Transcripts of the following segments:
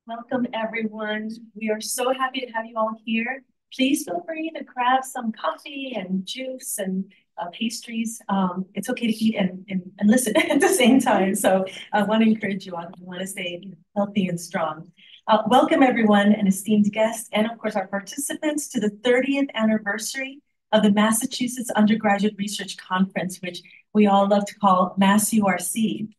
Welcome, everyone. We are so happy to have you all here. Please feel free to grab some coffee and juice and pastries. It's okay to eat and listen at the same time. So I want to encourage you all if you want to stay healthy and strong. Welcome, everyone, and esteemed guests, and of course, our participants to the 30th anniversary of the Massachusetts Undergraduate Research Conference, which we all love to call MassURC.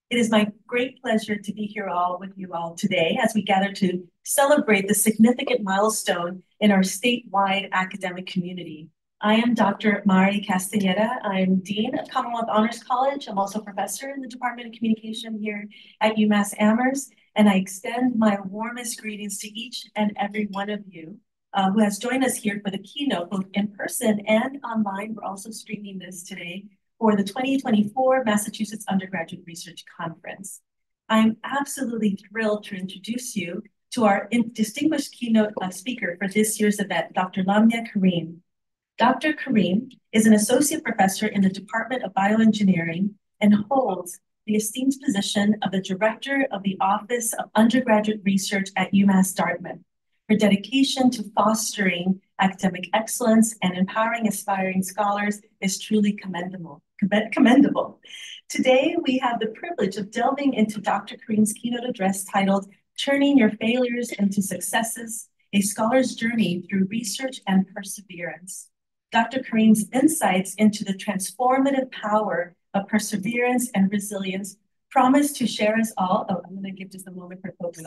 It is my great pleasure to be here with you all today as we gather to celebrate the significant milestone in our statewide academic community. I am Dr. Mari Castaneda. I'm Dean of Commonwealth Honors College. I'm also a professor in the Department of Communication here at UMass Amherst, and I extend my warmest greetings to each and every one of you who has joined us here for the keynote, both in person and online. We're also streaming this today for the 2024 Massachusetts Undergraduate Research Conference. I'm absolutely thrilled to introduce you to our distinguished keynote speaker for this year's event, Dr. Lamia Karim. Dr. Karim is an associate professor in the Department of Bioengineering and holds the esteemed position of the Director of the Office of Undergraduate Research at UMass Dartmouth. Her dedication to fostering academic excellence and empowering aspiring scholars is truly commendable. Today, we have the privilege of delving into Dr. Karim's keynote address titled Turning Your Failures into Successes, a Scholar's Journey Through Research and Perseverance. Dr. Karim's insights into the transformative power of perseverance and resilience promise to share us all. Oh, I'm going to give just a moment for folks.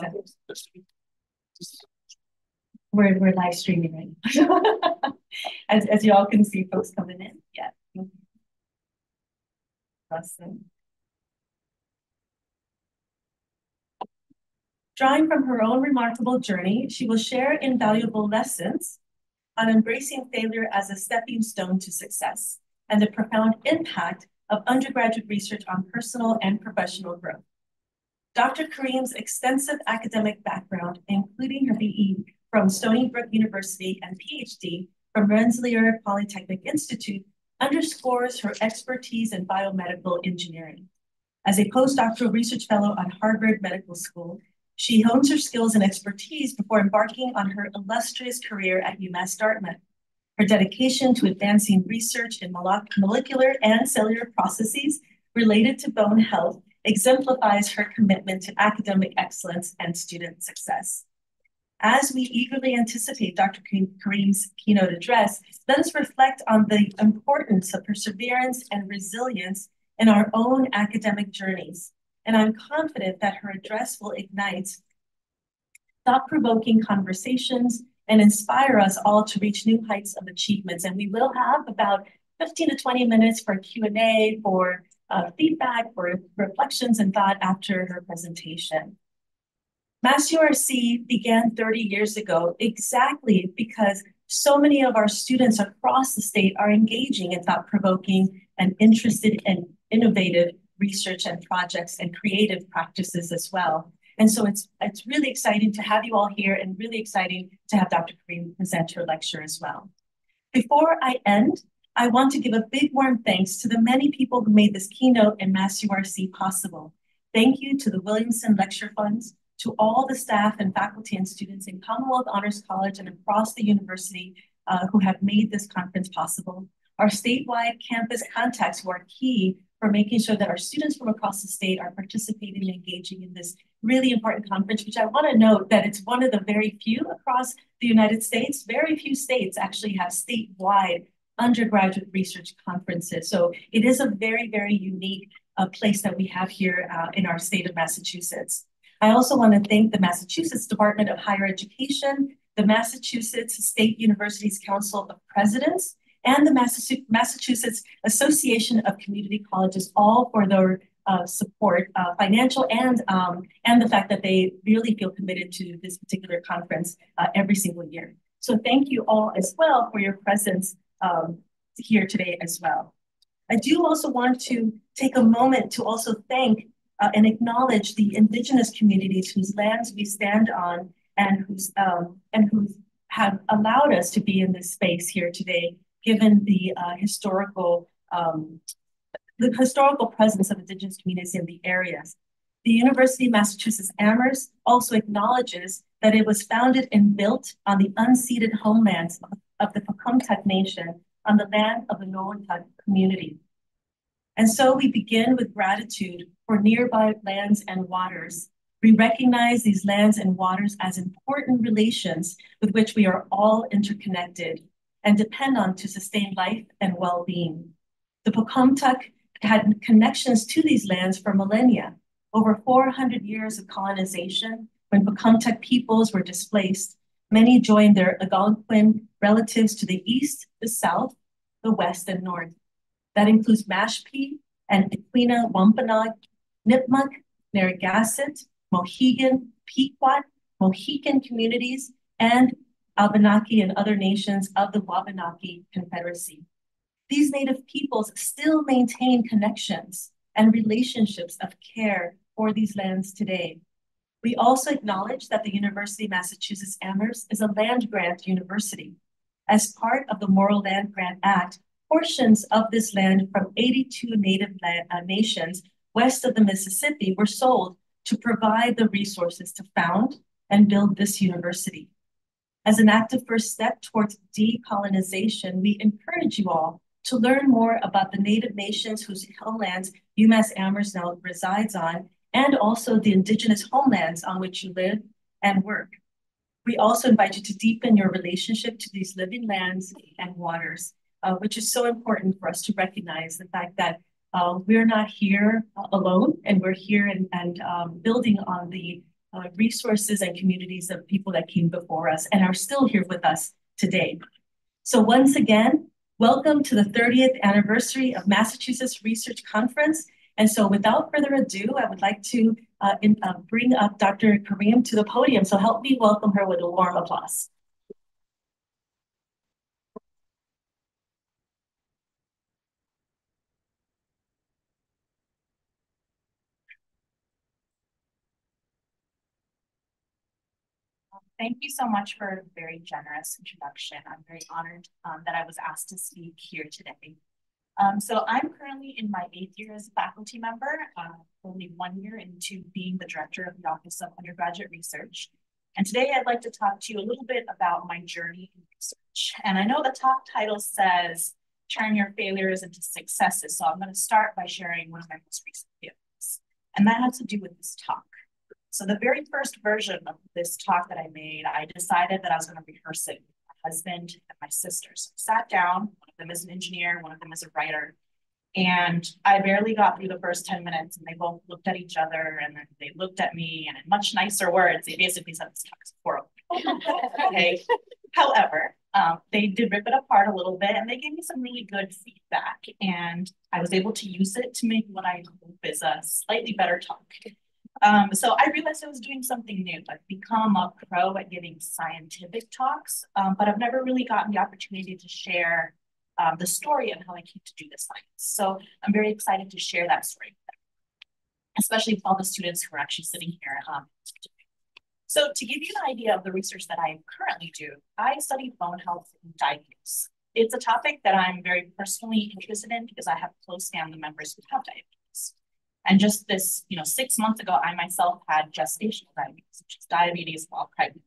We're live streaming right now. as you all can see, folks coming in. Yeah. Awesome. Drawing from her own remarkable journey, she will share invaluable lessons on embracing failure as a stepping stone to success and the profound impact of undergraduate research on personal and professional growth. Dr. Karim's extensive academic background, including her BE from Stony Brook University and PhD from Rensselaer Polytechnic Institute, underscores her expertise in biomedical engineering. As a postdoctoral research fellow at Harvard Medical School, she hones her skills and expertise before embarking on her illustrious career at UMass Dartmouth. Her dedication to advancing research in molecular and cellular processes related to bone health exemplifies her commitment to academic excellence and student success. As we eagerly anticipate Dr. Karim's keynote address, let us reflect on the importance of perseverance and resilience in our own academic journeys. And I'm confident that her address will ignite thought-provoking conversations and inspire us all to reach new heights of achievements. And we will have about 15 to 20 minutes for Q&A, for feedback, for reflections and thought after her presentation. MassURC began 30 years ago exactly because so many of our students across the state are engaging in thought-provoking and interested in innovative research and projects and creative practices as well. And so it's really exciting to have you all here and really exciting to have Dr. Karim present her lecture as well. Before I end, I want to give a big warm thanks to the many people who made this keynote and MassURC possible. Thank you to the Williamson Lecture Funds, to all the staff and faculty and students in Commonwealth Honors College and across the university who have made this conference possible. Our statewide campus contacts who are key for making sure that our students from across the state are participating and engaging in this really important conference, which I want to note that it's one of the very few across the United States. Very few states actually have statewide undergraduate research conferences. So it is a very, very unique place that we have here in our state of Massachusetts. I also want to thank the Massachusetts Department of Higher Education, the Massachusetts State Universities Council of Presidents, and the Massachusetts Association of Community Colleges, all for their support, financial and the fact that they really feel committed to this particular conference every single year. So thank you all as well for your presence here today as well. I do also want to take a moment to also thank and acknowledge the Indigenous communities whose lands we stand on and who have allowed us to be in this space here today, given the historical presence of Indigenous communities in the areas. The University of Massachusetts Amherst also acknowledges that it was founded and built on the unceded homelands of the Pocumtuck Nation on the land of the Noatak community. And so we begin with gratitude for nearby lands and waters. We recognize these lands and waters as important relations with which we are all interconnected and depend on to sustain life and well-being. The Pocumtuck had connections to these lands for millennia. Over 400 years of colonization, when Pocumtuck peoples were displaced, many joined their Algonquin relatives to the east, the south, the west, and north. That includes Mashpee and Equina Wampanoag, Nipmuc, Narragansett, Mohegan, Pequot, Mohican communities, and Abenaki and other nations of the Wabanaki Confederacy. These Native peoples still maintain connections and relationships of care for these lands today. We also acknowledge that the University of Massachusetts Amherst is a land-grant university. As part of the Morrill Land Grant Act, portions of this land from 82 Native nations west of the Mississippi were sold to provide the resources to found and build this university. As an active first step towards decolonization, we encourage you all to learn more about the Native nations whose homelands UMass Amherst now resides on, and also the indigenous homelands on which you live and work. We also invite you to deepen your relationship to these living lands and waters, which is so important for us to recognize the fact that we're not here alone, and we're here and building on the resources and communities of people that came before us and are still here with us today. So once again, welcome to the 30th anniversary of Massachusetts Research Conference. And so without further ado, I would like to bring up Dr. Karim to the podium. So help me welcome her with a warm applause. Thank you so much for a very generous introduction. I'm very honored that I was asked to speak here today. So I'm currently in my 8th year as a faculty member, only 1 year into being the director of the Office of Undergraduate Research. And today I'd like to talk to you a little bit about my journey in research. And I know the talk title says, turn your failures into successes. So I'm going to start by sharing one of my most recent failures. And that has to do with this talk. So the very first version of this talk that I made, I decided that I was going to rehearse it with my husband and my sisters. So I sat down, one of them is an engineer, one of them is a writer, and I barely got through the first 10 minutes, and they both looked at each other, and then they looked at me, and in much nicer words, they basically said, this talk is horrible. Okay. However, they did rip it apart a little bit, and they gave me some really good feedback, and I was able to use it to make what I hope is a slightly better talk. So I realized I was doing something new. I've become a pro at giving scientific talks, but I've never really gotten the opportunity to share the story of how I came to do the science. So I'm very excited to share that story with them, especially with all the students who are actually sitting here. So to give you an idea of the research that I currently do, I study bone health and diabetes. It's a topic that I'm very personally interested in because I have close family members who have diabetes. And just this, 6 months ago, I myself had gestational diabetes, which is diabetes while pregnant.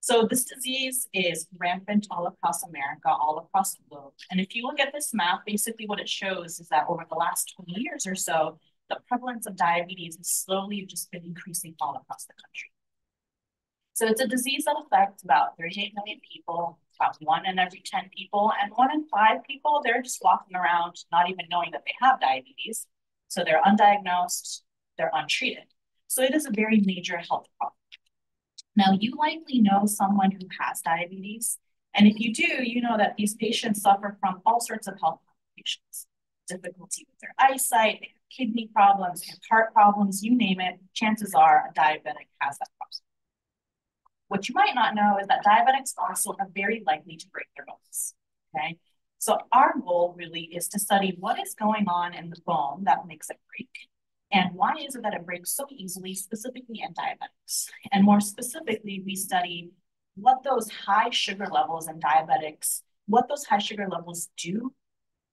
So this disease is rampant all across America, all across the globe. And if you look at this map, basically what it shows is that over the last 20 years or so, the prevalence of diabetes has slowly just been increasing all across the country. So it's a disease that affects about 38 million people, about 1 in every 10 people, and 1 in 5 people, they're just walking around not even knowing that they have diabetes. So they're undiagnosed, they're untreated. So it is a very major health problem. Now, you likely know someone who has diabetes. And if you do, you know that these patients suffer from all sorts of health complications. Difficulty with their eyesight, they have kidney problems, they have heart problems, you name it, chances are a diabetic has that problem. What you might not know is that diabetics also are very likely to break their bones, okay? So our goal really is to study what is going on in the bone that makes it break. And why is it that it breaks so easily, specifically in diabetics? And more specifically, we study what those high sugar levels in diabetics, what those high sugar levels do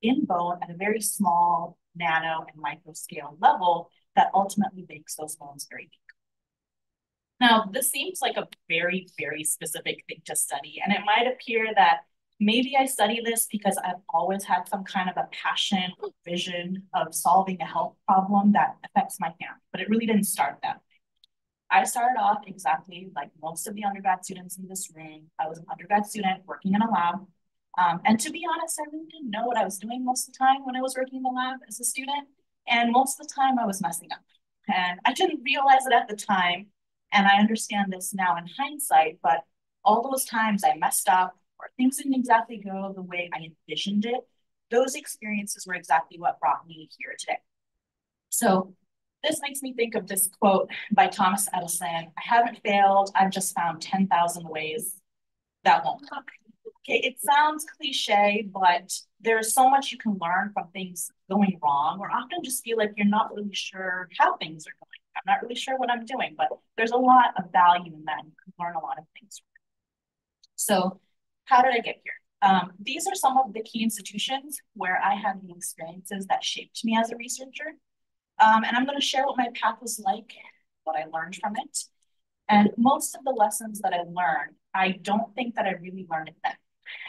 in bone at a very small nano and micro scale level that ultimately makes those bones very big. Now, this seems like a very, very specific thing to study, and it might appear that maybe I study this because I've always had some kind of a passion or vision of solving a health problem that affects my family, but it really didn't start that way. I started off exactly like most of the undergrad students in this room. I was an undergrad student working in a lab. And to be honest, I really didn't know what I was doing most of the time when I was working in the lab as a student. And most of the time I was messing up. And I didn't realize it at the time. And I understand this now in hindsight, but all those times I messed up or things didn't exactly go the way I envisioned it, those experiences were exactly what brought me here today. So this makes me think of this quote by Thomas Edison: "I haven't failed, I've just found 10,000 ways that won't work." Okay, it sounds cliche, but there's so much you can learn from things going wrong, or often just feel like you're not really sure how things are going. I'm not really sure what I'm doing, but there's a lot of value in that. You can learn a lot of things. So how did I get here? These are some of the key institutions where I had the experiences that shaped me as a researcher. And I'm going to share what my path was like, what I learned from it. And most of the lessons that I learned, I don't think that I really learned it then.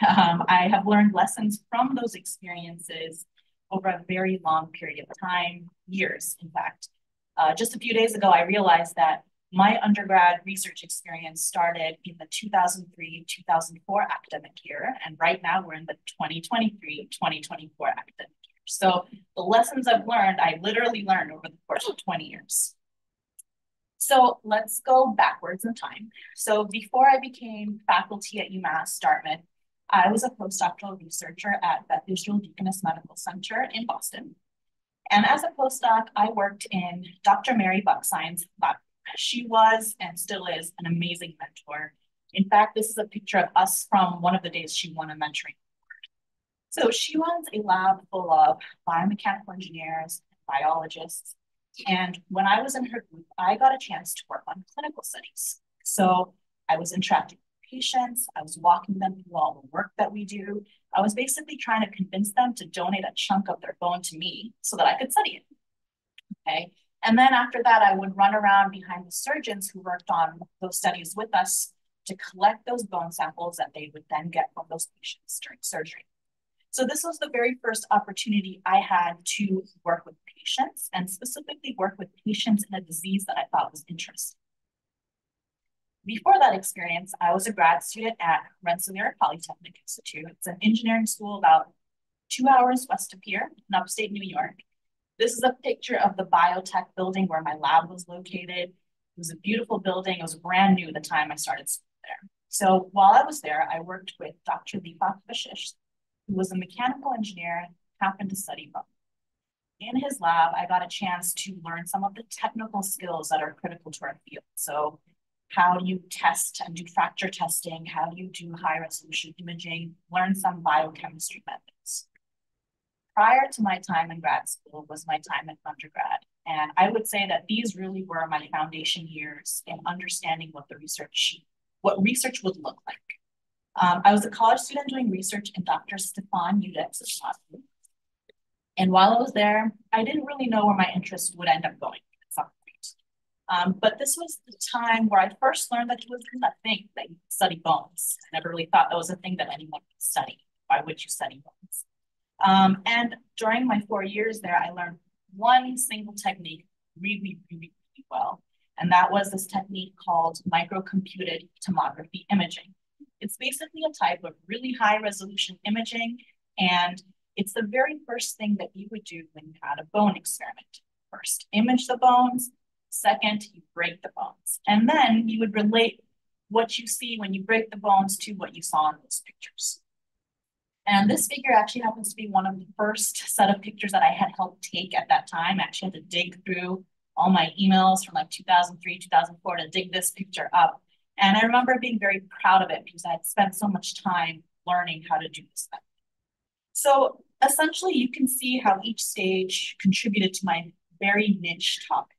I have learned lessons from those experiences over a very long period of time, years, in fact. Just a few days ago, I realized that my undergrad research experience started in the 2003-2004 academic year, and right now we're in the 2023-2024 academic year. So the lessons I've learned, I literally learned over the course of 20 years. So let's go backwards in time. So before I became faculty at UMass Dartmouth, I was a postdoctoral researcher at Beth Israel Deaconess Medical Center in Boston. And as a postdoc, I worked in Dr. Mary Bucksein's lab. She was and still is an amazing mentor. In fact, this is a picture of us from one of the days she won a mentoring award. So she runs a lab full of biomechanical engineers, biologists. And when I was in her group, I got a chance to work on clinical studies. So I was interacting with patients, I was walking them through all the work that we do. I was basically trying to convince them to donate a chunk of their bone to me so that I could study it. Okay. And then after that, I would run around behind the surgeons who worked on those studies with us to collect those bone samples that they would then get from those patients during surgery. So this was the very first opportunity I had to work with patients, and specifically work with patients in a disease that I thought was interesting. Before that experience, I was a grad student at Rensselaer Polytechnic Institute. It's an engineering school about 2 hours west of here in upstate New York. This is a picture of the biotech building where my lab was located. It was a beautiful building. It was brand new the time I started school there. So while I was there, I worked with Dr. Deepak Vashish, who was a mechanical engineer, happened to study bone. In his lab, I got a chance to learn some of the technical skills that are critical to our field. So how do you test and do fracture testing? How do you do high resolution imaging? Learn some biochemistry methods. Prior to my time in grad school was my time in undergrad. And I would say that these really were my foundation years in understanding what research would look like. I was a college student doing research in Dr. Stefan Udex's lab. And while I was there, I didn't really know where my interest would end up going at some point. But this was the time where I first learned that it was a thing that you study bones. I never really thought that was a thing that anyone could study. Why would you study bones? And during my 4 years there, I learned one single technique really, really, really well. And that was this technique called microcomputed tomography imaging. It's basically a type of really high resolution imaging, and it's the very first thing that you would do when you had a bone experiment. First, image the bones. Second, you break the bones. And then you would relate what you see when you break the bones to what you saw in those pictures. And this figure actually happens to be one of the first set of pictures that I had helped take at that time. I actually had to dig through all my emails from like 2003, 2004 to dig this picture up. And I remember being very proud of it because I had spent so much time learning how to do this thing. So essentially, you can see how each stage contributed to my very niche topic.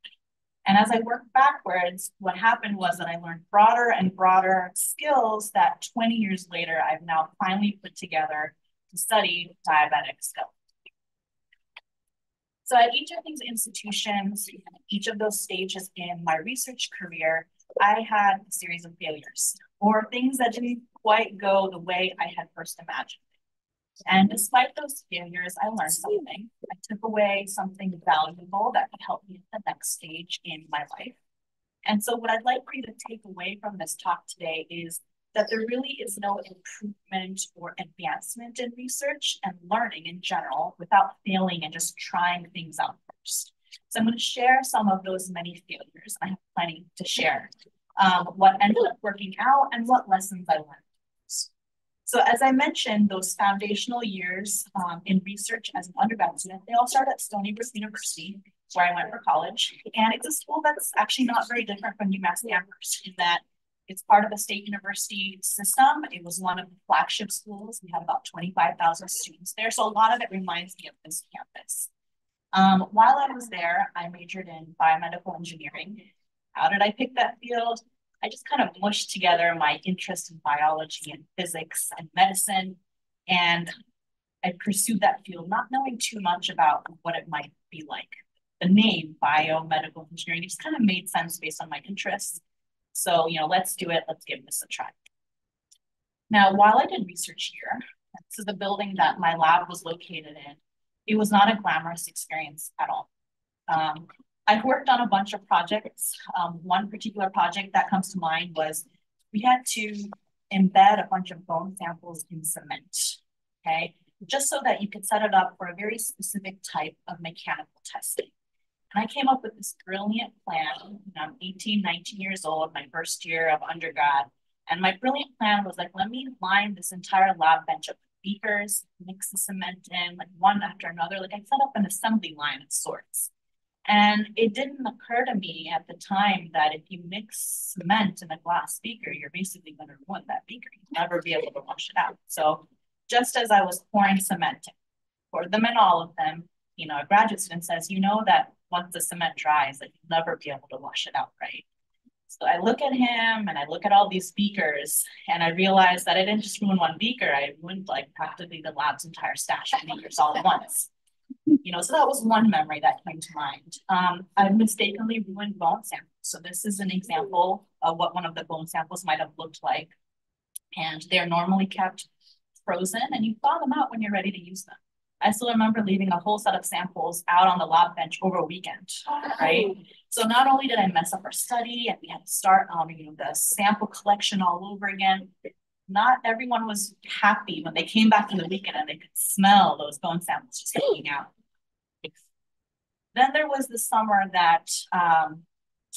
And as I worked backwards, what happened was that I learned broader and broader skills that 20 years later, I've now finally put together to study diabetic skeletal. So at each of these institutions, each of those stages in my research career, I had a series of failures or things that didn't quite go the way I had first imagined. And despite those failures, I learned something. I took away something valuable that could help me at the next stage in my life. And so what I'd like for you to take away from this talk today is that there really is no improvement or advancement in research and learning in general without failing and just trying things out first. So I'm going to share some of those many failures. I have plenty to share. What ended up working out and what lessons I learned. So as I mentioned, those foundational years in research as an undergrad student, they all start at Stony Brook University, where I went for college. And it's a school that's actually not very different from UMass campus in that it's part of the state university system. It was one of the flagship schools. We had about 25,000 students there. So a lot of it reminds me of this campus. While I was there, I majored in biomedical engineering. How did I pick that field? I just kind of mushed together my interest in biology and physics and medicine. And I pursued that field, not knowing too much about what it might be like. The name biomedical engineering just kind of made sense based on my interests. So, let's do it. Let's give this a try. Now, while I did research here, this is the building that my lab was located in. It was not a glamorous experience at all. I've worked on a bunch of projects. One particular project that comes to mind was we had to embed a bunch of bone samples in cement, okay? Just so that you could set it up for a very specific type of mechanical testing. And I came up with this brilliant plan. I'm 18, 19 years old, my first year of undergrad. And my brilliant plan was like, let me line this entire lab bench up with beakers, mix the cement in, like one after another. Like I set up an assembly line of sorts. And it didn't occur to me at the time that if you mix cement in a glass beaker, you're basically going to ruin that beaker. You'll never be able to wash it out. So just as I was pouring cement in, poured them in all of them, a graduate student says, that once the cement dries, like you'll never be able to wash it out, right? So I look at him and I look at all these beakers and I realized that I didn't just ruin one beaker, I ruined like practically the lab's entire stash of beakers all at once. So that was one memory that came to mind. I mistakenly ruined bone samples. So this is an example of what one of the bone samples might have looked like. And they're normally kept frozen and you thaw them out when you're ready to use them. I still remember leaving a whole set of samples out on the lab bench over a weekend, right? So not only did I mess up our study and we had to start the sample collection all over again, not everyone was happy when they came back from the weekend and they could smell those bone samples just hanging out. Then there was the summer that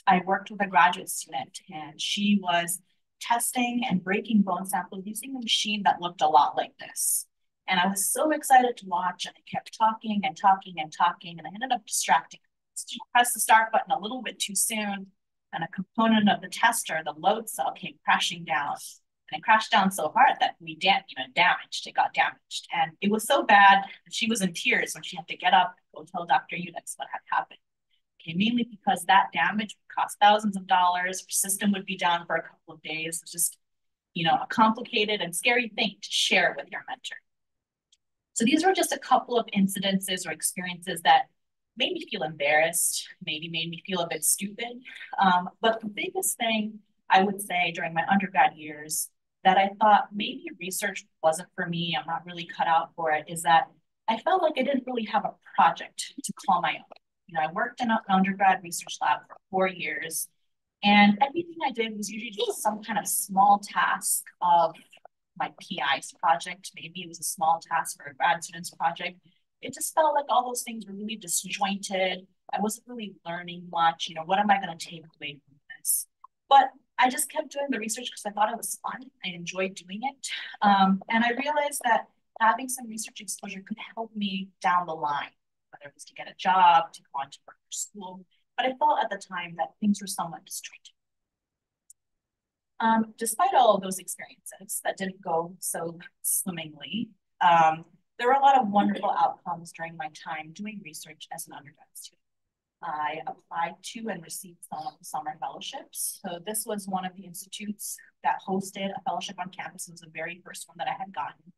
I worked with a graduate student and she was testing and breaking bone samples using a machine that looked a lot like this. And I was so excited to watch and I kept talking and talking and talking and I ended up distracting her. She pressed the start button a little bit too soon and a component of the tester, the load cell, came crashing down. And it crashed down so hard that we damaged. It got damaged. And it was so bad that she was in tears when she had to get up and go tell Dr. Unix what had happened. Okay, mainly because that damage would cost thousands of dollars. Her system would be down for a couple of days. It's just, a complicated and scary thing to share with your mentor. So these were just a couple of incidences or experiences that made me feel embarrassed, maybe made me feel a bit stupid. But the biggest thing I would say during my undergrad years that I thought maybe research wasn't for me, I'm not really cut out for it, is that I felt like I didn't really have a project to call my own. I worked in an undergrad research lab for 4 years, and everything I did was usually just some kind of small task of my PI's project. Maybe it was a small task for a grad student's project. It just felt like all those things were really disjointed. I wasn't really learning much. What am I going to take away from this? But I just kept doing the research because I thought it was fun. I enjoyed doing it. And I realized that having some research exposure could help me down the line, whether it was to get a job, to go on to work for school. But I felt at the time that things were somewhat disjointed. Despite all of those experiences that didn't go so swimmingly, there were a lot of wonderful outcomes during my time doing research as an undergrad student. I applied to and received some of the summer fellowships. So this was one of the institutes that hosted a fellowship on campus. It was the very first one that I had gotten.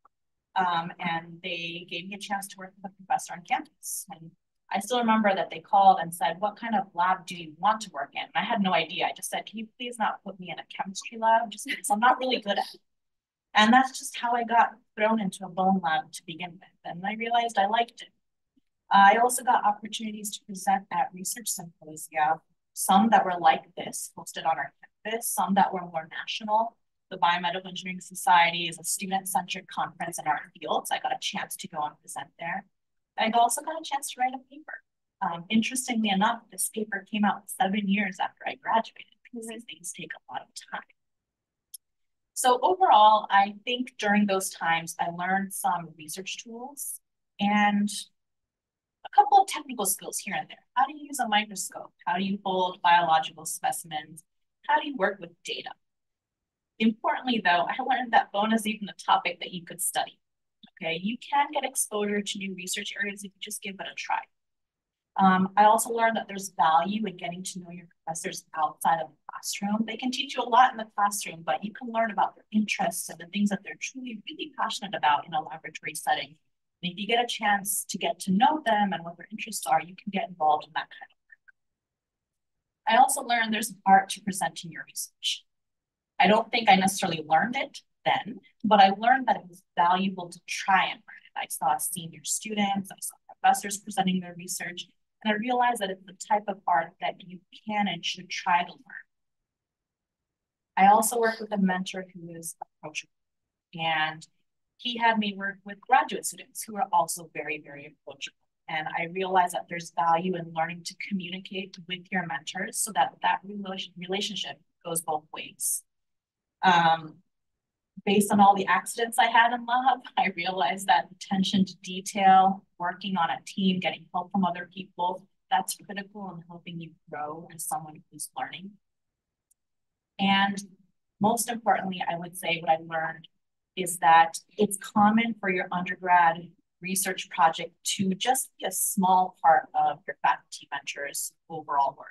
And they gave me a chance to work with a professor on campus. And I still remember that they called and said, what kind of lab do you want to work in? And I had no idea. I just said, can you please not put me in a chemistry lab? Just because I'm not really good at it. And that's just how I got thrown into a bone lab to begin with. And I realized I liked it. I also got opportunities to present at research symposia, some that were like this, hosted on our campus, some that were more national. The Biomedical Engineering Society is a student-centered conference in our field, so I got a chance to go and present there. I also got a chance to write a paper. Interestingly enough, this paper came out 7 years after I graduated because these things take a lot of time. So overall, I think during those times, I learned some research tools and a couple of technical skills here and there. How do you use a microscope? How do you hold biological specimens? How do you work with data? Importantly, though, I learned that bone is even a topic that you could study. Okay, you can get exposure to new research areas if you just give it a try. I also learned that there's value in getting to know your professors outside of the classroom. They can teach you a lot in the classroom, but you can learn about their interests and the things that they're truly really passionate about in a laboratory setting. And if you get a chance to get to know them and what their interests are, you can get involved in that kind of work. I also learned there's an art to presenting your research. I don't think I necessarily learned it then, but I learned that it was valuable to try and learn it. I saw senior students, I saw professors presenting their research, and I realized that it's the type of art that you can and should try to learn. I also worked with a mentor who is approachable, and he had me work with graduate students who are also very, very approachable. And I realized that there's value in learning to communicate with your mentors so that that relationship goes both ways. Based on all the accidents I had in lab, I realized that attention to detail, working on a team, getting help from other people, that's critical in helping you grow as someone who's learning. And most importantly, I would say what I learned is that it's common for your undergrad research project to just be a small part of your faculty mentor's overall work.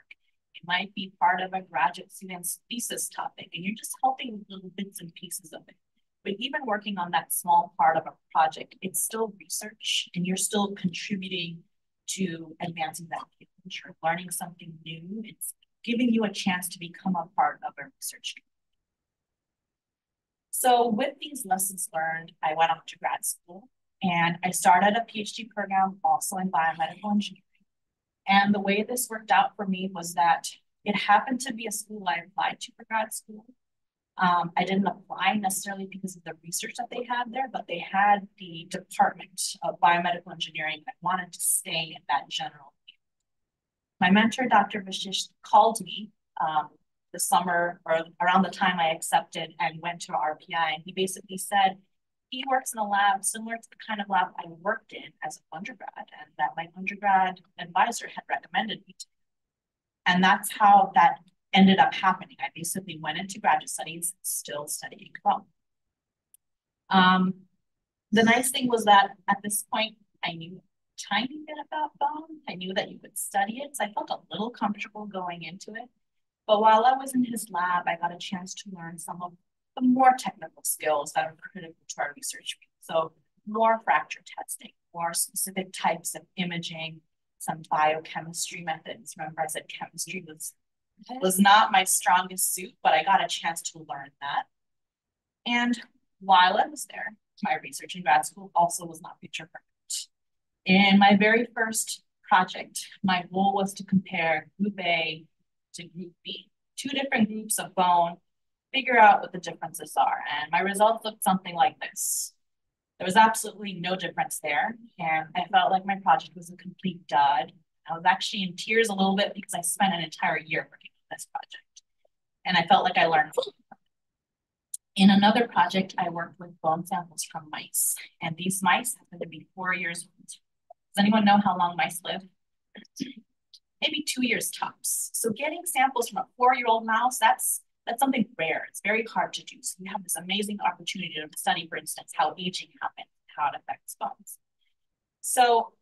It might be part of a graduate student's thesis topic, and you're just helping little bits and pieces of it. But even working on that small part of a project, it's still research, and you're still contributing to advancing that knowledge. You're learning something new. It's giving you a chance to become a part of a research community. So with these lessons learned, I went off to grad school, and I started a PhD program also in biomedical engineering. And the way this worked out for me was that it happened to be a school I applied to for grad school. I didn't apply necessarily because of the research that they had there, but they had the department of biomedical engineering that wanted to stay in that general field. My mentor, Dr. Vashish, called me the summer or around the time I accepted and went to RPI, and he basically said, he works in a lab similar to the kind of lab I worked in as an undergrad, and that my undergrad advisor had recommended me to. And that's how that ended up happening. I basically went into graduate studies, still studying bone. The nice thing was that at this point, I knew a tiny bit about bone. I knew that you could study it, so I felt a little comfortable going into it. But while I was in his lab, I got a chance to learn some of the more technical skills that are critical to our research. So more fracture testing, more specific types of imaging, some biochemistry methods. Remember, I said chemistry was not my strongest suit, but I got a chance to learn that. And while I was there, my research in grad school also was not picture perfect. In my very first project, my goal was to compare Group A to Group B, two different groups of bone, figure out what the differences are. And my results looked something like this. There was absolutely no difference there. And I felt like my project was a complete dud. I was actually in tears a little bit because I spent an entire year working on this project. And I felt like I learned. In another project, I worked with bone samples from mice. And these mice happen to be 4 years old. Does anyone know how long mice live? Maybe 2 years tops. So getting samples from a 4-year-old mouse, that's something rare. It's very hard to do. So we have this amazing opportunity to study, for instance, how aging happens, how it affects bones. So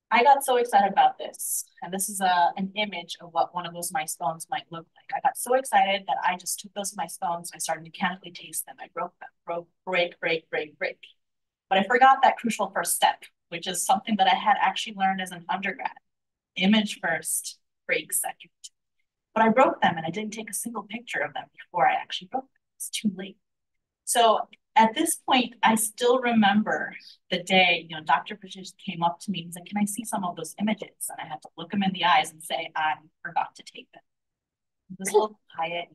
I got so excited about this. And this is an image of what one of those mice bones might look like. I got so excited that I just took those mice bones, I started mechanically taste them. I broke them, break. But I forgot that crucial first step. which is something that I had actually learned as an undergrad. Image first, break second. But I broke them and I didn't take a single picture of them before I actually broke them. It's too late. So at this point, I still remember the day, Dr. Patricia came up to me and was like, can I see some of those images? And I had to look him in the eyes and say, I forgot to take them. He was a little quiet,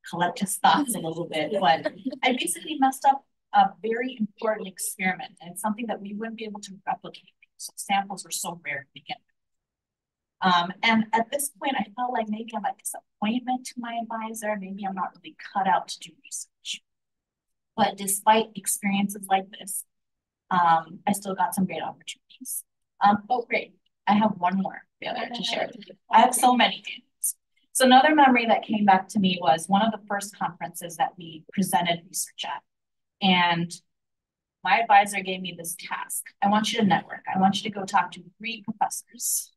collect his thoughts a little bit, but I basically messed up a very important experiment, and it's something that we wouldn't be able to replicate because samples were so rare to begin with. And at this point, I felt like maybe I'm a disappointment to my advisor. Maybe I'm not really cut out to do research. But despite experiences like this, I still got some great opportunities. Oh, great. I have one more failure to share. I have so many things. So another memory that came back to me was one of the first conferences that we presented research at. And my advisor gave me this task. I want you to network. I want you to go talk to 3 professors,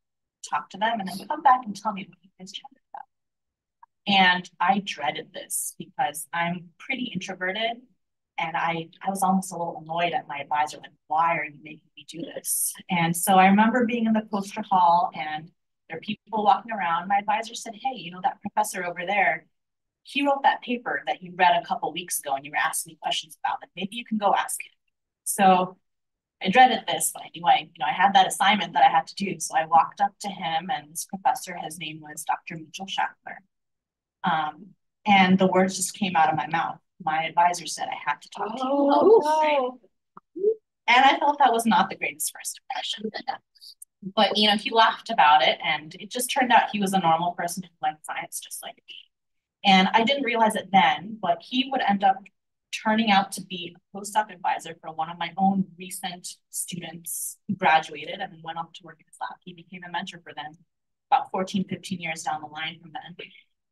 talk to them, and then come back and tell me what you guys chatted about. And I dreaded this because I'm pretty introverted. And I was almost a little annoyed at my advisor, like, why are you making me do this? And so I remember being in the poster hall and there are people walking around. My advisor said, hey, that professor over there, he wrote that paper that you read a couple of weeks ago and you were asking me questions about it. Maybe you can go ask him. So I dreaded this, but anyway, I had that assignment that I had to do. So I walked up to him, and this professor, his name was Dr. Mitchell Schackler. And the words just came out of my mouth. My advisor said I had to talk to you. Oh, no. And I felt that was not the greatest first impression. But, he laughed about it, and it just turned out he was a normal person who liked science just like me. And I didn't realize it then, but he would end up turning out to be a postdoc advisor for one of my own recent students who graduated and then went off to work in his lab. He became a mentor for them about 14, 15 years down the line from then.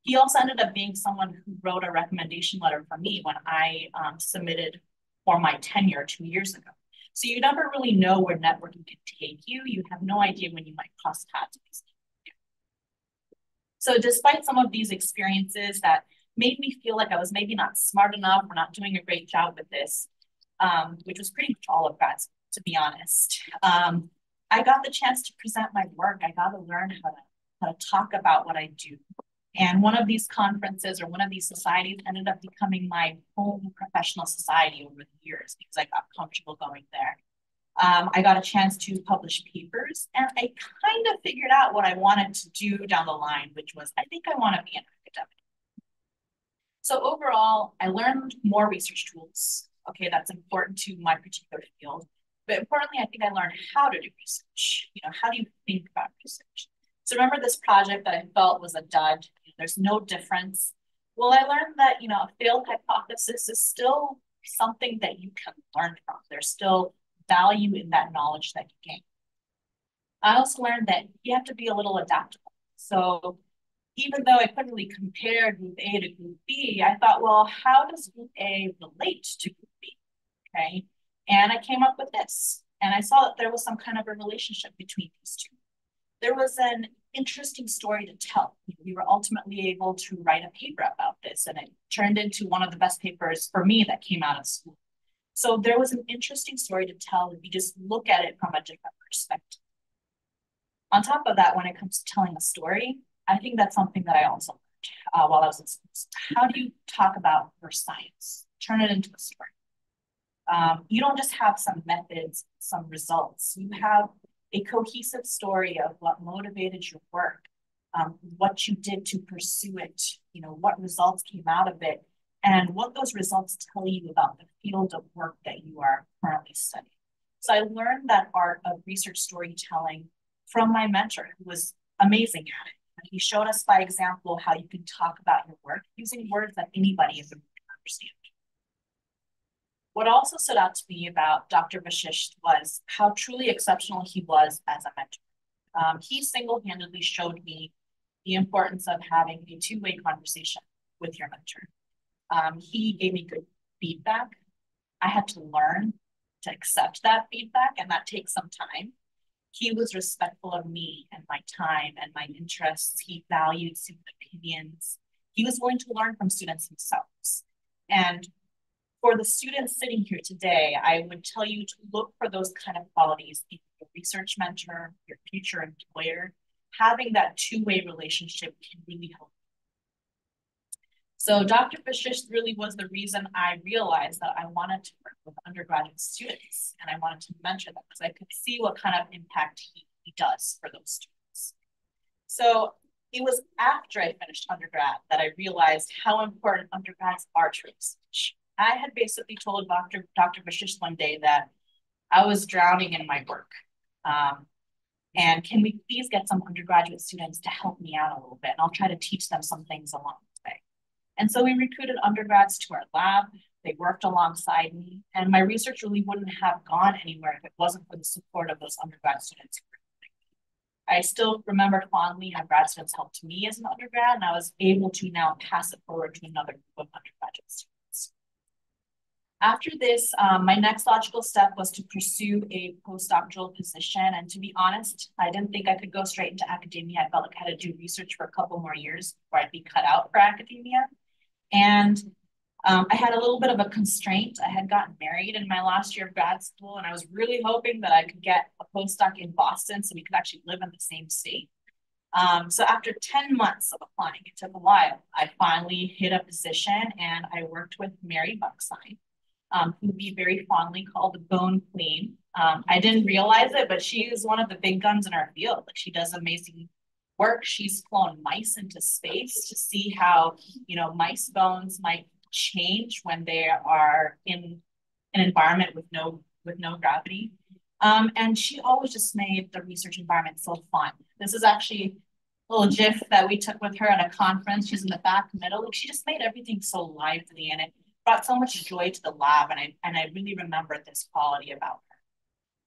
He also ended up being someone who wrote a recommendation letter for me when I submitted for my tenure 2 years ago. So you never really know where networking can take you. You have no idea when you might cross paths with these people. So despite some of these experiences that made me feel like I was maybe not smart enough or not doing a great job with this, which was pretty much all of grad school, to be honest, I got the chance to present my work. I got to learn how to talk about what I do. And one of these conferences or one of these societies ended up becoming my home professional society over the years because I got comfortable going there. I got a chance to publish papers, and I kind of figured out what I wanted to do down the line, which was I think I want to be an academic. So overall, I learned more research tools. Okay, that's important to my particular field. But importantly, I think I learned how to do research. How do you think about research? So remember this project that I felt was a dud? There's no difference. Well, I learned that, a failed hypothesis is still something that you can learn from. There's still value in that knowledge that you gain. I also learned that you have to be a little adaptable. So even though I couldn't really compare group A to group B, I thought, well, how does group A relate to group B? Okay. And I came up with this. And I saw that there was some kind of a relationship between these two. There was an interesting story to tell. We were ultimately able to write a paper about this, and it turned into one of the best papers for me that came out of school. So there was an interesting story to tell if you just look at it from a different perspective. On top of that, when it comes to telling a story, I think that's something that I also learned while I was in school. How do you talk about your science? Turn it into a story. You don't just have some methods, some results. You have a cohesive story of what motivated your work, what you did to pursue it, what results came out of it, and what those results tell you about the field of work that you are currently studying. So I learned that art of research storytelling from my mentor, who was amazing at it. He showed us by example how you can talk about your work using words that anybody in the room can understand. What also stood out to me about Dr. Vashisht was how truly exceptional he was as a mentor. He single-handedly showed me the importance of having a two-way conversation with your mentor. He gave me good feedback. I had to learn to accept that feedback, and that takes some time. He was respectful of me and my time and my interests. He valued student opinions. He was willing to learn from students themselves. And for the students sitting here today, I would tell you to look for those kind of qualities in your research mentor, your future employer. Having that two-way relationship can really help. So Dr. Fisher really was the reason I realized that I wanted to work with undergraduate students, and I wanted to mentor them because I could see what kind of impact he does for those students. So it was after I finished undergrad that I realized how important undergrads are to research. I had basically told Dr. Fisher one day that I was drowning in my work. And can we please get some undergraduate students to help me out a little bit? And I'll try to teach them some things along the way. And so we recruited undergrads to our lab. They worked alongside me. And my research really wouldn't have gone anywhere if it wasn't for the support of those undergrad students. I still remember fondly how grad students helped me as an undergrad, and I was able to now pass it forward to another group of undergraduate students. After this, my next logical step was to pursue a postdoctoral position. And to be honest, I didn't think I could go straight into academia. I felt like I had to do research for a couple more years before I'd be cut out for academia. And I had a little bit of a constraint. I had gotten married in my last year of grad school, and I was really hoping that I could get a postdoc in Boston so we could actually live in the same state. So after 10 months of applying, it took a while, I finally hit a position, and I worked with Mary Bucksine, who we very fondly call the Bone Queen. I didn't realize it, but she is one of the big guns in our field. Like, she does amazing work. She's flown mice into space to see how, mice bones might change when they are in an environment with no gravity. And she always just made the research environment so fun. This is actually a little GIF that we took with her at a conference. She's in the back middle. Like, she just made everything so lively, and it brought so much joy to the lab. And I really remembered this quality about her.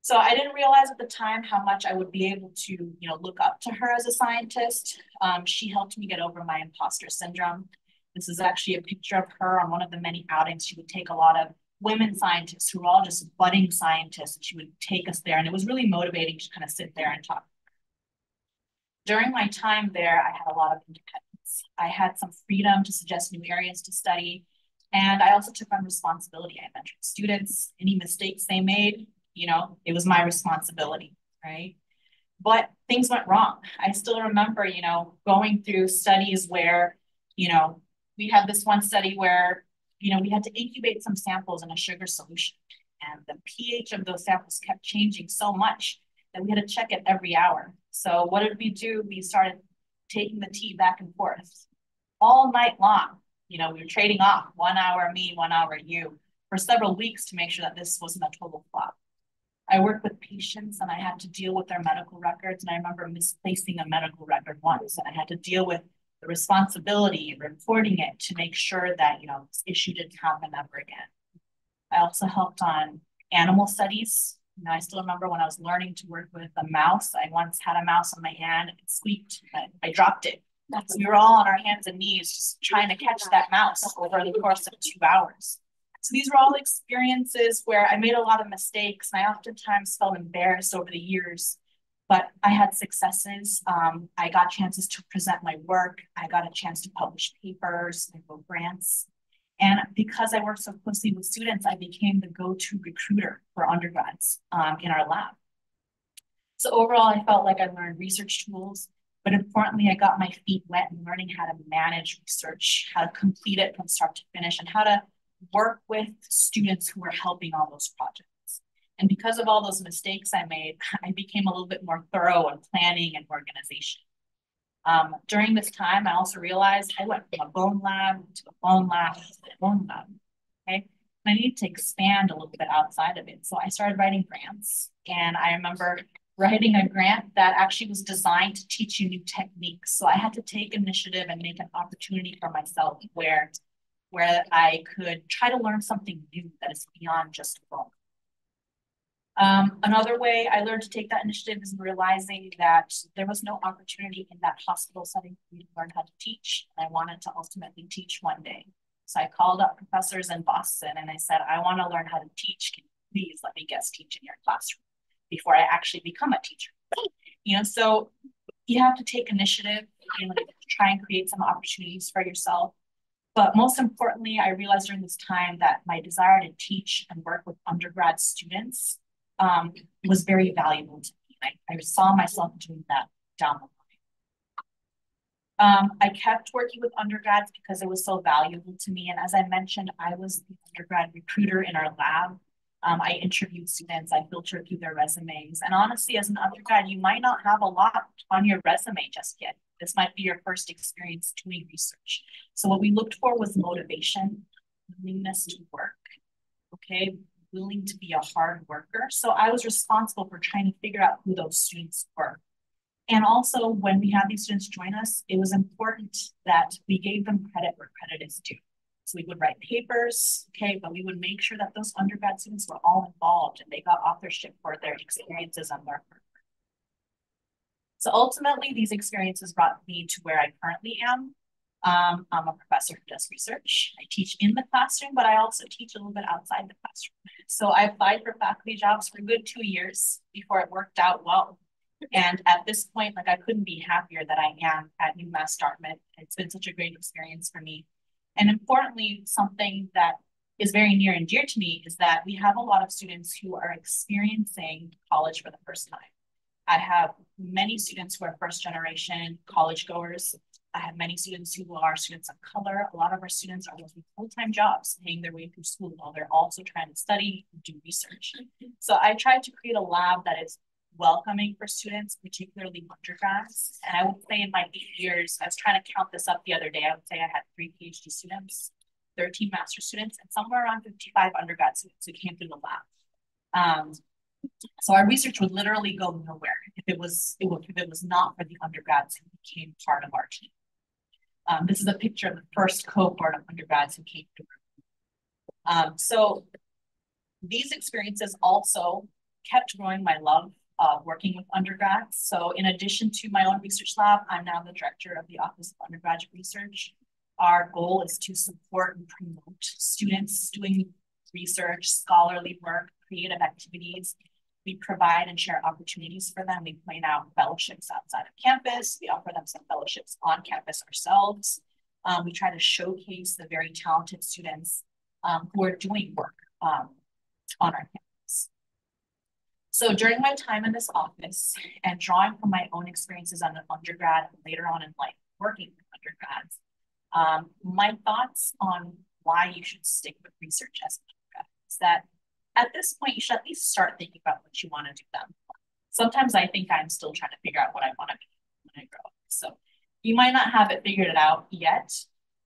So I didn't realize at the time how much I would be able to, look up to her as a scientist. She helped me get over my imposter syndrome. This is actually a picture of her on one of the many outings. She would take a lot of women scientists who were all just budding scientists, and she would take us there. And it was really motivating to kind of sit there and talk. During my time there, I had a lot of independence. I had some freedom to suggest new areas to study. And I also took on responsibility. I mentored students. Any mistakes they made, it was my responsibility, right? But things went wrong. I still remember, going through studies where, we had this one study where, we had to incubate some samples in a sugar solution. And the pH of those samples kept changing so much that we had to check it every hour. So what did we do? We started taking the tea back and forth all night long. We were trading off 1 hour me, 1 hour you for several weeks to make sure that this wasn't a total flop. I worked with patients, and I had to deal with their medical records. And I remember misplacing a medical record once, and I had to deal with the responsibility of reporting it to make sure that, this issue didn't happen ever again. I also helped on animal studies. I still remember when I was learning to work with a mouse. I once had a mouse on my hand, and it squeaked. I dropped it. So we were all on our hands and knees just trying to catch that mouse over the course of 2 hours. So these were all experiences where I made a lot of mistakes, and I oftentimes felt embarrassed over the years, but I had successes. I got chances to present my work. I got a chance to publish papers, I wrote grants. And because I worked so closely with students, I became the go-to recruiter for undergrads in our lab. So overall, I felt like I learned research tools, but importantly, I got my feet wet in learning how to manage research, how to complete it from start to finish, and how to work with students who were helping all those projects. And because of all those mistakes I made, I became a little bit more thorough in planning and organization. During this time, I also realized I went from a bone lab to a bone lab to a bone lab, okay? And I needed to expand a little bit outside of it. So I started writing grants, and I remember writing a grant that actually was designed to teach you new techniques. So I had to take initiative and make an opportunity for myself where I could try to learn something new that is beyond just bone. Another way I learned to take that initiative is realizing that there was no opportunity in that hospital setting for me to learn how to teach. And I wanted to ultimately teach one day. So I called up professors in Boston, and I said, I want to learn how to teach. Can you please let me guest teach in your classroom before I actually become a teacher? So you have to take initiative and try and create some opportunities for yourself. But most importantly, I realized during this time that my desire to teach and work with undergrad students was very valuable to me. I saw myself doing that down the line. I kept working with undergrads because it was so valuable to me. And as I mentioned, I was the undergrad recruiter in our lab. I interviewed students, I filtered through their resumes. And honestly, as an undergrad, you might not have a lot on your resume just yet. This might be your first experience doing research. So what we looked for was motivation, willingness to work, okay, willing to be a hard worker. So I was responsible for trying to figure out who those students were. And also when we had these students join us, it was important that we gave them credit where credit is due. So we would write papers, okay, but we would make sure that those undergrad students were all involved and they got authorship for their experiences on their work. So ultimately, these experiences brought me to where I currently am. I'm a professor who does research. I teach in the classroom, but I also teach a little bit outside the classroom. So I applied for faculty jobs for a good 2 years before it worked out well. And at this point, like I couldn't be happier that I am at UMass Dartmouth. It's been such a great experience for me. And importantly, something that is very near and dear to me is that we have a lot of students who are experiencing college for the first time. I have many students who are first generation college goers. I have many students who are students of color. A lot of our students are working full-time jobs, paying their way through school while they're also trying to study and do research. So I tried to create a lab that is welcoming for students, particularly undergrads. And I would say in my 8 years, I was trying to count this up the other day. I would say I had 3 PhD students, 13 master students, and somewhere around 55 undergrad students who came through the lab. So our research would literally go nowhere if it was not for the undergrads who became part of our team. This is a picture of the first cohort of undergrads who came through. So these experiences also kept growing my love of working with undergrads. So in addition to my own research lab, I'm now the director of the Office of Undergraduate Research. Our goal is to support and promote students doing research, scholarly work, creative activities. We provide and share opportunities for them. We point out fellowships outside of campus. We offer them some fellowships on campus ourselves. We try to showcase the very talented students who are doing work on our campus. So during my time in this office and drawing from my own experiences on an undergrad and later on in life working with undergrads, my thoughts on why you should stick with research as an undergrad is that at this point, you should at least start thinking about what you want to do then. Sometimes I think I'm still trying to figure out what I want to be when I grow up. So you might not have it figured out yet,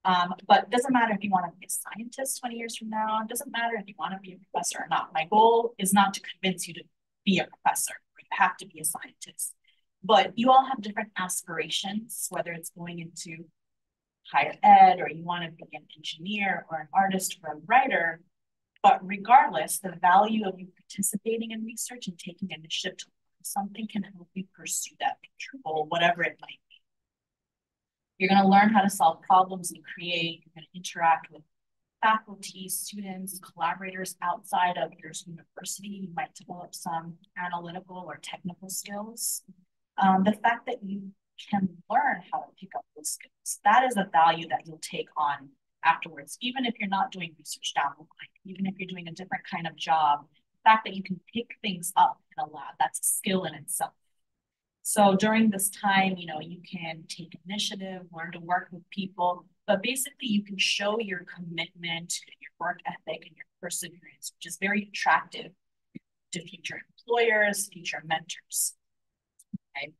but it doesn't matter if you want to be a scientist 20 years from now. It doesn't matter if you want to be a professor or not. My goal is not to convince you to be a professor or you have to be a scientist. But you all have different aspirations, whether it's going into higher ed or you want to be an engineer or an artist or a writer. But regardless, the value of you participating in research and taking initiative to learn something can help you pursue that future goal, whatever it might be. You're going to learn how to solve problems and create. You're going to interact with faculty, students, collaborators outside of your university. You might develop some analytical or technical skills. The fact that you can learn how to pick up those skills, that is a value that you'll take on afterwards, even if you're not doing research down the line, even if you're doing a different kind of job, the fact that you can pick things up in a lab, that's a skill in itself. So during this time, you can take initiative, learn to work with people, but basically you can show your commitment, your work ethic, and your perseverance, which is very attractive to future employers, future mentors. Okay.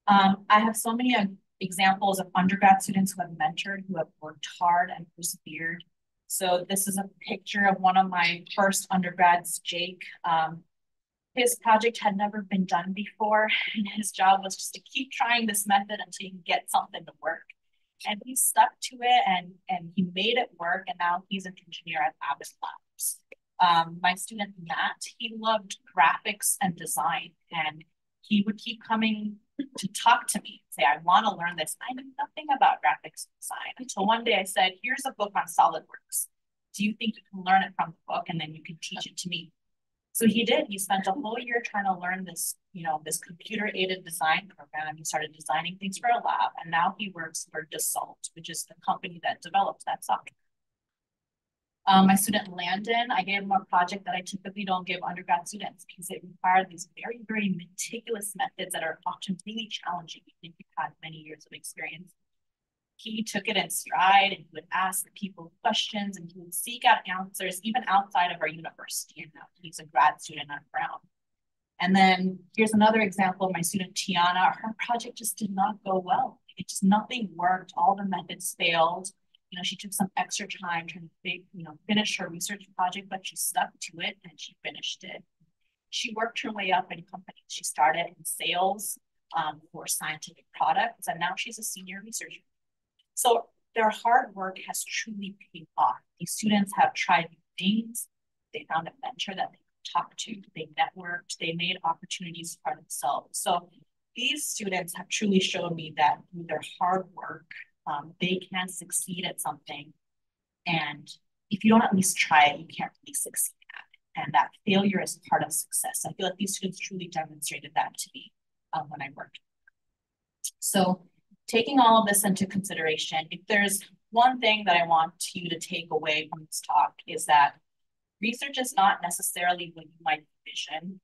I have so many examples of undergrad students who have mentored, who have worked hard and persevered. So this is a picture of one of my first undergrads, Jake. His project had never been done before, and his job was just to keep trying this method until he can get something to work. And he stuck to it, and he made it work, and now he's an engineer at Abbott Labs. My student, Matt, he loved graphics and design, and he would keep coming to talk to me, say, I want to learn this. I know nothing about graphics design. Until one day I said, here's a book on SolidWorks. Do you think you can learn it from the book and then you can teach it to me? So he did. He spent a whole year trying to learn this, this computer-aided design program. He started designing things for a lab, and now he works for Dassault, which is the company that developed that software. My student Landon, I gave him a project that I typically don't give undergrad students because it required these very, very meticulous methods that are often really challenging if you've had many years of experience. He took it in stride and he would ask people questions and he would seek out answers even outside of our university. And now he's a grad student at Brown. And then here's another example of my student Tiana. Her project just did not go well. Nothing worked. All the methods failed. She took some extra time trying to finish her research project, but she stuck to it and she finished it. She worked her way up in companies. She started in sales for scientific products, and now she's a senior researcher. So their hard work has truly paid off. These students have tried new things. They found a mentor that they could talk to. They networked. They made opportunities for themselves. So these students have truly shown me that through their hard work, they can succeed at something. And if you don't at least try it, you can't really succeed at it. And that failure is part of success. I feel like these students truly demonstrated that to me when I worked. So taking all of this into consideration, if there's one thing that I want you to take away from this talk is that research is not necessarily what you might envision,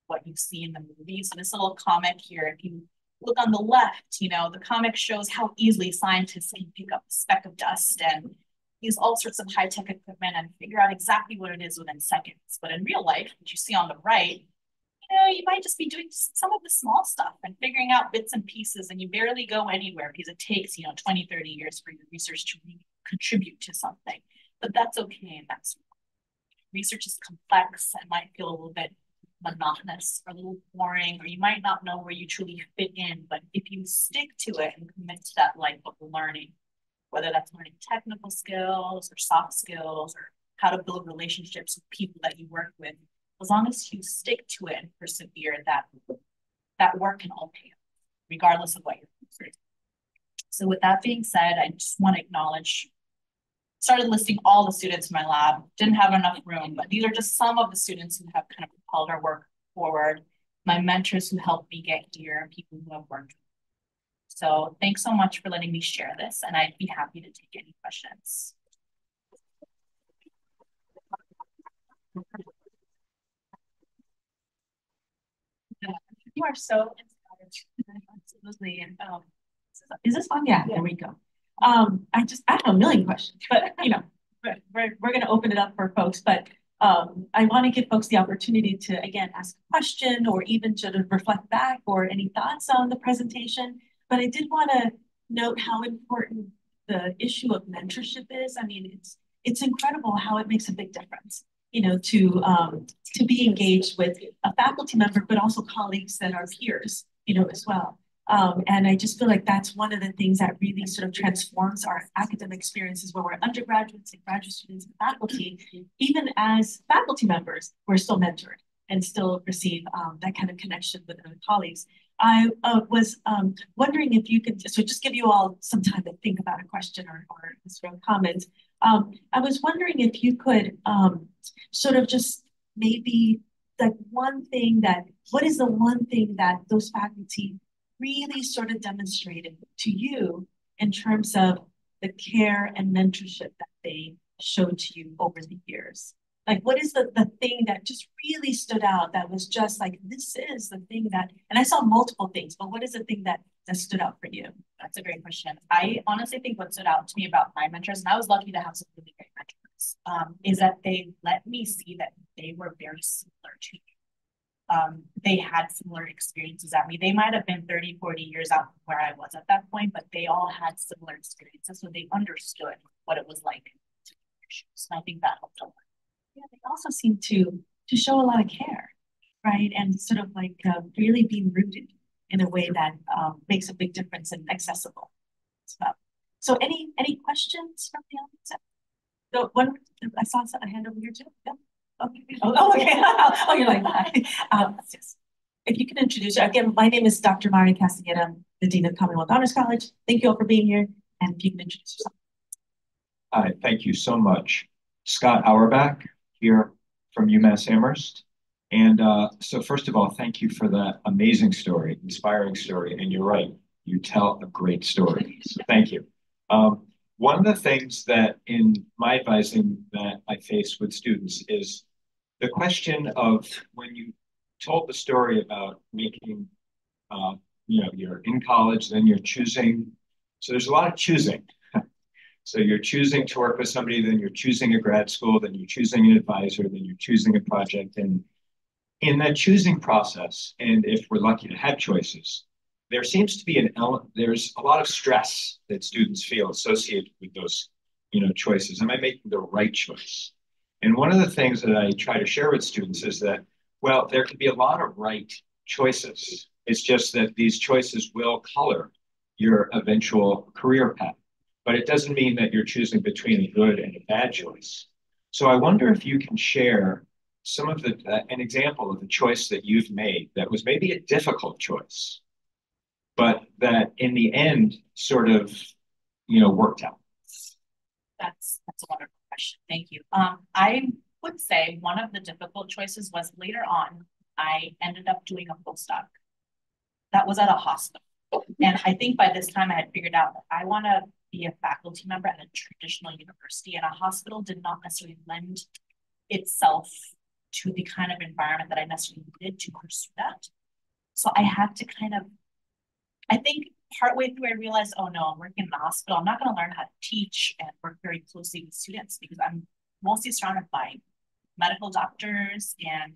what you see in the movies. So this little comic here, if you look on the left, the comic shows how easily scientists can pick up a speck of dust and use all sorts of high-tech equipment and figure out exactly what it is within seconds. But in real life, what you see on the right, you might just be doing some of the small stuff and figuring out bits and pieces, and you barely go anywhere because it takes, 20, 30 years for your research to really contribute to something. But that's okay, and that's research is complex and might feel a little bit monotonous or a little boring, or you might not know where you truly fit in. But if you stick to it and commit to that life of learning, whether that's learning technical skills or soft skills or how to build relationships with people that you work with, as long as you stick to it and persevere, that work can all pay off, regardless of what you're doing. So with that being said, I just want to acknowledge, started listing all the students in my lab, didn't have enough room, but these are just some of the students who have kind of propelled our work forward, my mentors who helped me get here, people who have worked with me. So thanks so much for letting me share this, and I'd be happy to take any questions. You are so inspired. Absolutely. And is this on? Yeah, there we go. I have a million questions, but we're going to open it up for folks. But I want to give folks the opportunity to again ask a question or even sort of reflect back or any thoughts on the presentation. But I did want to note how important the issue of mentorship is. I mean, it's incredible how it makes a big difference. To be engaged with a faculty member, but also colleagues that are peers, as well. And I just feel like that's one of the things that really sort of transforms our academic experiences where we're undergraduates and graduate students and faculty. Even as faculty members, we're still mentored and still receive that kind of connection with other colleagues. I was wondering if you could, so just give you all some time to think about a question or sort of comment. I was wondering if you could sort of just maybe like what is the one thing that those faculty really sort of demonstrated to you in terms of the care and mentorship that they showed to you over the years? Like, what is the thing that just really stood out that was just like, this is the thing that, and I saw multiple things, but what is the thing that stood out for you? That's a great question. I honestly think what stood out to me about my mentors, and I was lucky to have some really great mentors, is that they let me see that they were very similar to me. They had similar experiences at me. They might have been 30, 40 years out from where I was at that point, but they all had similar experiences. So they understood what it was like to be in their shoes. And I think that helped a lot. Yeah, they also seem to show a lot of care, right? And sort of like really being rooted in a way that makes a big difference and accessible as well. So any questions from the audience? So one, I saw a hand over here too. Yeah. Okay. Oh, okay. Oh, you're like that. Yes. If you can introduce you again, my name is Dr. Mari Castaneda. I'm the Dean of Commonwealth Honors College. Thank you all for being here. And if you can introduce yourself. Hi, thank you so much. Scott Auerbach here from UMass Amherst. And so first of all, thank you for that amazing story, inspiring story. And you're right, you tell a great story. So thank you. One of the things that in my advising that I face with students is the question of when you told the story about making, you're in college, then you're choosing. So there's a lot of choosing. So you're choosing to work with somebody, then you're choosing a grad school, then you're choosing an advisor, then you're choosing a project. And in that choosing process, and if we're lucky to have choices, there seems to be there's a lot of stress that students feel associated with those, choices. Am I making the right choice? And one of the things that I try to share with students is that, well, there can be a lot of right choices. It's just that these choices will color your eventual career path. But it doesn't mean that you're choosing between a good and a bad choice. So I wonder if you can share some of an example of a choice that you've made that was maybe a difficult choice, but that in the end sort of, worked out. That's a wonderful question. Thank you. I would say one of the difficult choices was later on, I ended up doing a postdoc that was at a hospital. And I think by this time I had figured out that I want to be a faculty member at a traditional university, and a hospital did not necessarily lend itself to the kind of environment that I necessarily needed to pursue that. So I had to I think partway through I realized, oh no, I'm working in the hospital. I'm not going to learn how to teach and work very closely with students because I'm mostly surrounded by medical doctors and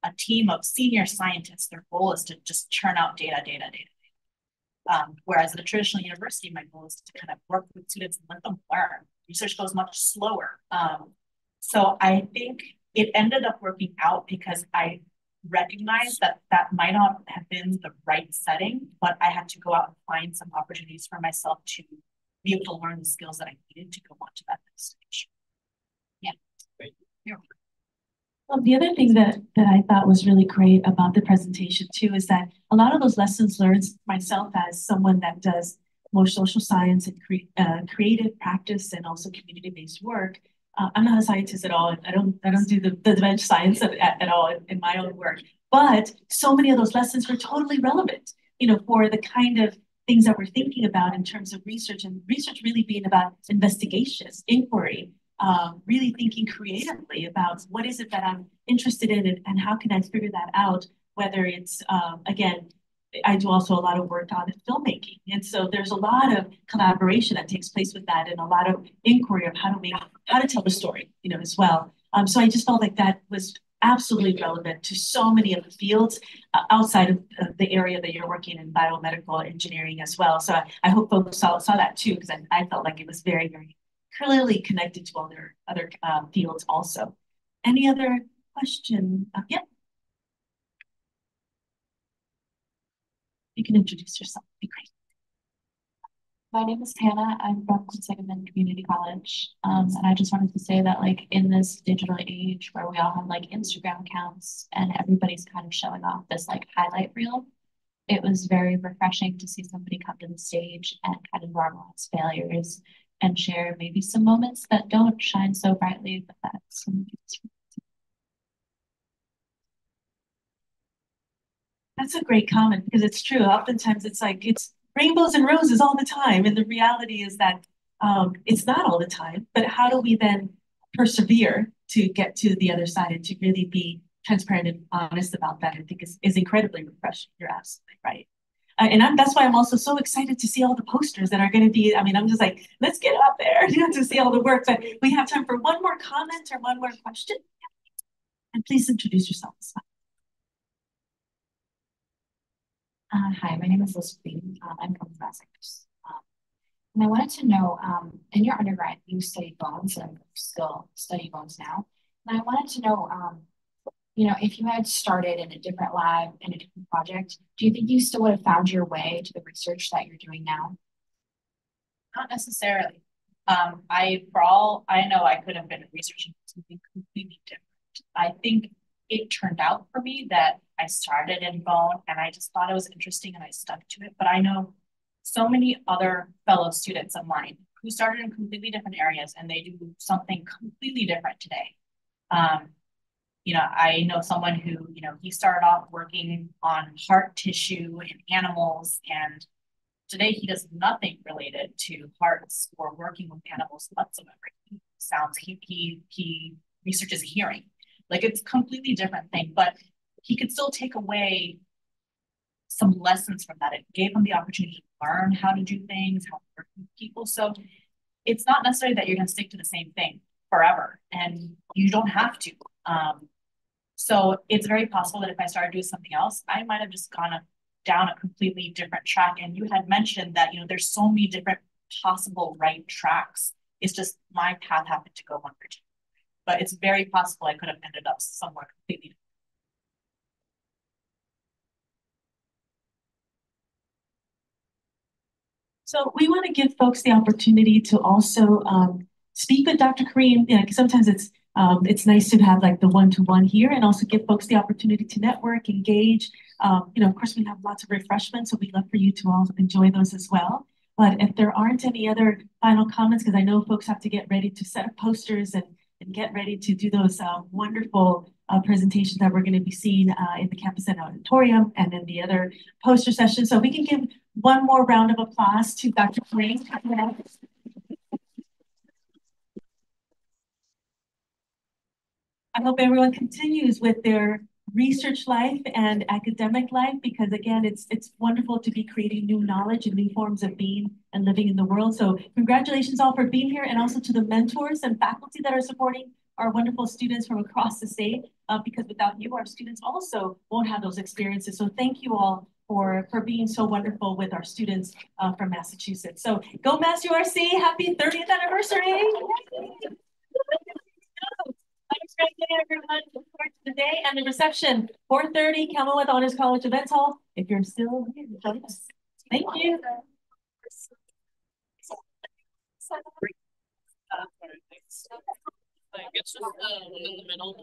a team of senior scientists. Their goal is to just churn out data. Whereas at a traditional university, my goal is to kind of work with students and let them learn. Research goes much slower. So I think it ended up working out because I recognized that that might not have been the right setting, but I had to go out and find some opportunities for myself to be able to learn the skills that I needed to go on to that next stage. Yeah. Thank you. Well, the other thing that I thought was really great about the presentation too is that a lot of those lessons learned myself as someone that does more social science and creative practice and also community-based work. I'm not a scientist at all. I don't do the bench science at all in my own work. But so many of those lessons were totally relevant, for the kind of things that we're thinking about in terms of research, and research really being about investigation, inquiry, really thinking creatively about what is it that I'm interested in and how can I figure that out, whether it's, again, I do also a lot of work on filmmaking. And so there's a lot of collaboration that takes place with that and a lot of inquiry of how to tell the story, as well. So I just felt like that was absolutely relevant to so many of the fields outside of the area that you're working in, biomedical engineering as well. So I hope folks saw that too, because I felt like it was very, very clearly connected to other fields also. Any other question? Yeah. You can introduce yourself. It'd be great. My name is Hannah. I'm from Quinsigamond Community College. And I just wanted to say that like in this digital age where we all have like Instagram accounts and everybody's kind of showing off this like highlight reel, it was very refreshing to see somebody come to the stage and kind of normalize failures and share maybe some moments that don't shine so brightly, but that some. That's a great comment because it's true. Oftentimes it's like it's rainbows and roses all the time. And the reality is that it's not all the time. But how do we then persevere to get to the other side and to really be transparent and honest about that? I think is incredibly refreshing. You're absolutely right. That's why I'm also so excited to see all the posters that are going to be. I mean, I'm just like, let's get up there, to see all the work. But we have time for one more comment or one more question. And please introduce yourself. Hi, my name is Liz Queen. I'm from MassURC. And I wanted to know, in your undergrad, you studied bones and still study bones now. And I wanted to know, if you had started in a different lab, in a different project, do you think you still would have found your way to the research that you're doing now? Not necessarily. For all I know, I could have been researching something completely different. I think it turned out for me that I started in bone and I just thought it was interesting and I stuck to it. But I know so many other fellow students of mine who started in completely different areas and they do something completely different today. I know someone who, he started off working on heart tissue in animals, and today he does nothing related to hearts or working with animals whatsoever. He researches hearing. Like, it's a completely different thing, but he could still take away some lessons from that. It gave him the opportunity to learn how to do things, how to work with people. So it's not necessarily that you're going to stick to the same thing forever, and you don't have to. So it's very possible that if I started doing something else, I might have just gone down a completely different track. And you had mentioned that, there's so many different possible right tracks. It's just my path happened to go one particular way. But it's very possible I could have ended up somewhere completely different. So we want to give folks the opportunity to also speak with Dr. Kareem. Sometimes it's nice to have like the one-to-one here, and also give folks the opportunity to network, engage. Of course, we have lots of refreshments, so we'd love for you to all enjoy those as well. But if there aren't any other final comments, because I know folks have to get ready to set up posters and get ready to do those wonderful presentations that we're going to be seeing in the campus and auditorium and in the other poster sessions. So we can give one more round of applause to Dr. Kareem. I hope everyone continues with their research life and academic life, because again, it's wonderful to be creating new knowledge and new forms of being and living in the world. So congratulations all for being here, and also to the mentors and faculty that are supporting our wonderful students from across the state, because without you, our students also won't have those experiences. So thank you all for being so wonderful with our students from Massachusetts. So go MassURC, happy 30th anniversary. Have a great day, everyone. Look forward to the day and the reception. 4:30, Commonwealth Honors College Events Hall. If you're still here, join us. Thank you. It's just in the middle.